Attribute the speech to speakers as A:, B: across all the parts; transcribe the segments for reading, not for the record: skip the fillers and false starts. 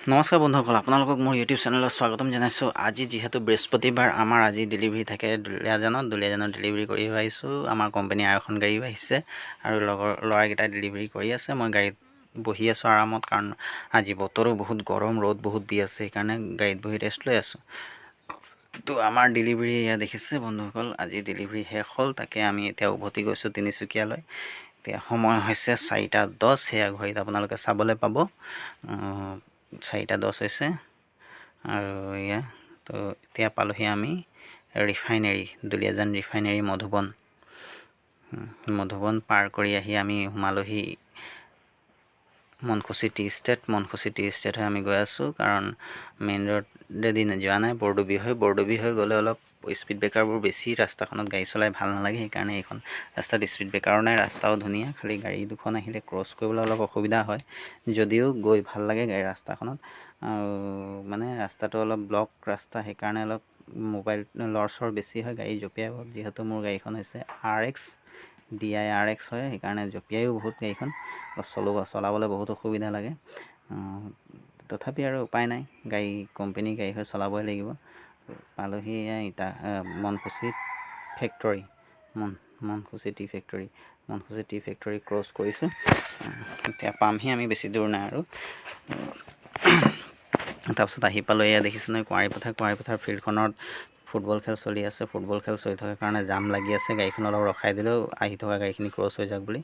A: নমস্কাৰ বন্ধুসকল, আপোনালোকক মোৰ ইউটিউব চেনেলত স্বাগতম জনাইছোঁ। আজি যিহেতু বৃহস্পতিবাৰ, আমাৰ আজি ডেলিভাৰী থাকে দুলীয়াজানত ডেলিভাৰী কৰি আহিছোঁ। আমাৰ কোম্পানীৰ আৰু এখন গাড়ীও আহিছে আৰু লগৰ ল'ৰাকেইটাই ডেলিভাৰী কৰি আছে। মই গাড়ীত বহি আছোঁ আৰামত, কাৰণ আজি বতৰো বহুত গৰম, ৰ'দ বহুত দি আছে, সেইকাৰণে গাড়ীত বহি ৰেষ্ট লৈ আছোঁ। তো আমাৰ ডেলিভাৰী এয়া দেখিছে বন্ধুসকল, আজি ডেলিভাৰী শেষ হ'ল। তাকে আমি এতিয়া উভতি গৈছোঁ তিনিচুকীয়ালৈ। এতিয়া সময় হৈছে 4:10, সেয়া ঘড়ীত আপোনালোকে চাবলৈ পাব। 4:10 হৈছে আৰু এয়া তো এতিয়া পালোহি আমি ৰিফাইনেৰী, দুলীয়াজান ৰিফাইনেৰী মধুবন পাৰ কৰি আহি আমি সোমালোহি মনখুচি টি ষ্টেট। মনখুচি টি ষ্টেট হৈ আমি গৈ আছোঁ, কাৰণ মেইন ৰোডেদি যোৱা নাই, বৰডুবি হৈ গ'লে অলপ স্পীড ব্ৰেকাৰবোৰ বেছি, ৰাস্তাখনত গাড়ী চলাই ভাল নালাগে। সেইকাৰণে এইখন ৰাস্তাত স্পীড ব্ৰেকাৰো নাই, ৰাস্তাও ধুনীয়া, খালি গাড়ী দুখন আহিলে ক্ৰছ কৰিবলৈ অলপ অসুবিধা হয়, যদিও গৈ ভাল লাগে গাড়ী ৰাস্তাখনত। আৰু মানে ৰাস্তাটো অলপ ব্লক ৰাস্তা, সেইকাৰণে অলপ মোবাইল লৰচৰ বেছি হয়, গাড়ী জঁপিয়াই বহুত। যিহেতু মোৰ গাড়ীখন হৈছে RX DI RX হয়, সেইকাৰণে জঁপিয়াইও বহুত গাড়ীখন চলাবলৈ বহুত অসুবিধা লাগে। তথাপি আৰু উপায় নাই, কোম্পানী গাড়ী হৈ চলাবই লাগিব। পালোহি মনখুচি ফেক্টৰী, মনখুচি টি ফেক্টৰী ক্ৰছ কৰিছোঁ। এতিয়া পামহি আমি, বেছি দূৰ নাই আৰু। তাৰপিছত আহি পালোঁ, এয়া দেখিছে নহয় কুঁৱাৰী পথাৰ ফিল্ডখনত ফুটবল খেল চলি আছে। ফুটবল খেল চলি থকাৰ কাৰণে জাম লাগি আছে, গাড়ীখন অলপ ৰখাই দিলোঁ, আহি থকা গাড়ীখিনি ক্ৰছ হৈ যাওক বুলি।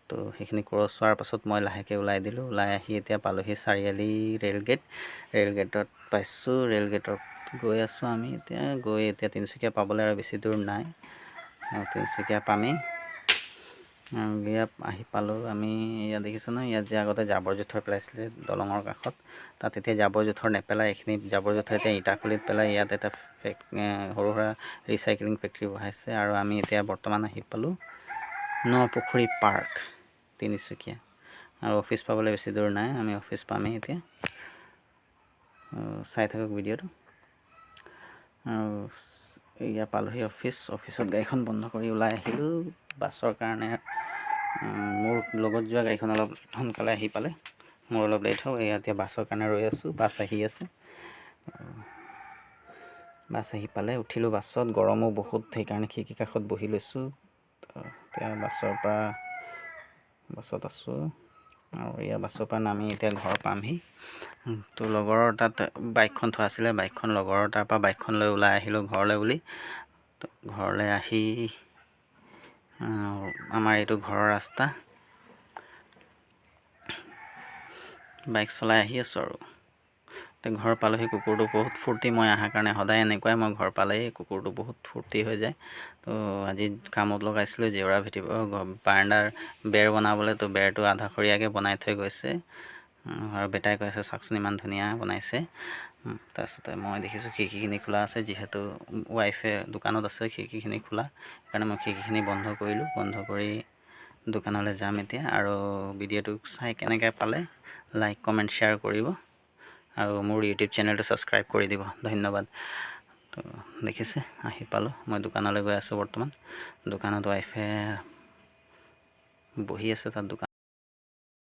A: তো সেইখিনি ক্ৰছ হোৱাৰ পাছত মই লাহেকৈ ওলাই দিলোঁ। ওলাই আহি এতিয়া পালোহি চাৰিআলি ৰে'লগেটত পাইছোঁ। ৰে'লগেটত গৈ আছোঁ আমি এতিয়া তিনিচুকীয়া পাবলৈ আৰু বেছি দূৰ নাই, তিনিচুকীয়া পামেই। ইয়াত আহি পালোঁ আমি। ইয়াত দেখিছোঁ নহয়, ইয়াত যে আগতে জাবৰ জোঁথৰ পেলাইছিলে দলঙৰ কাষত, তাত এতিয়া জাবৰ জোঁথৰ নেপেলাই, এইখিনি জাবৰ জোঁথৰ এতিয়া ইটাখুলিত পেলাই ইয়াত এটা সৰু সুৰা ৰিচাইক্লিং ফেক্টৰী বহাইছে। আৰু আমি এতিয়া বৰ্তমান আহি পালোঁ নপুখুৰী পাৰ্ক, তিনিচুকীয়া। আৰু অফিচ পাবলৈ বেছি দূৰ নাই, আমি অফিচ পামেই এতিয়া। চাই থাকক ভিডিঅ'টো। আৰু এয়া পালোহি অফিচত গাড়ীখন বন্ধ কৰি ওলাই আহিলোঁ বাছৰ কাৰণে। মোৰ লগত যোৱা গাড়ীখন অলপ সোনকালে আহি পালে, মোৰ অলপ লেট হ'ল। এতিয়া বাছৰ কাৰণে ৰৈ আছোঁ, বাছ আহি আছে। বাছ আহি পালে, উঠিলোঁ বাছত। গৰমো বহুত, সেইকাৰণে খিৰিকী কাষত বহি লৈছোঁ। এতিয়া বাছত আছোঁ, আৰু এয়া বাছৰ পৰা নামি এতিয়া ঘৰ পামহি। তো লগৰৰ তাত বাইকখন থোৱা আছিলে, লগৰৰ তাৰ পৰা বাইকখন লৈ ওলাই আহিলোঁ ঘৰলৈ বুলি। ঘৰলৈ আহি আমাৰ এইটো ঘৰৰ ৰাস্তা, বাইক চলাই আহি আছোঁ আৰু। ঘৰ পালোহি, কুকুৰটো বহুত ফূৰ্তি। মই অহাৰ কাৰণে সদায় এনেকুৱাই, মই ঘৰ পালেই কুকুৰটো বহুত ফূৰ্তি হৈ যায়। তো আজি কামত লগাইছিলোঁ জেওৰা ভেটিব, বাৰাণ্ডাৰ বেৰ বনাবলৈ। তো বেৰটো আধাখৰীয়াকৈ বনাই থৈ গৈছে, আৰু বেটাই কৈ আছে চাওকচোন ইমান ধুনীয়া বনাইছে। তাৰপিছতে মই দেখিছোঁ খিৰিকীখিনি খোলা আছে, যিহেতু ৱাইফে দোকানত আছে, খিৰিকীখিনি খোলা, সেইকাৰণে মই খিৰিকীখিনি বন্ধ কৰিলোঁ। বন্ধ কৰি দোকানলৈ যাম এতিয়া। আৰু ভিডিঅ'টো চাই কেনেকৈ পালে লাইক কমেণ্ট শ্বেয়াৰ কৰিব, আৰু মোৰ ইউটিউব চেনেলটো ছাবস্ক্ৰাইব কৰি দিব। ধন্যবাদ। তো দেখিছে, আহি পালোঁ, মই দোকানলৈ গৈ আছোঁ বৰ্তমান। দোকানত ৱাইফে বহি আছে, তাত দোকান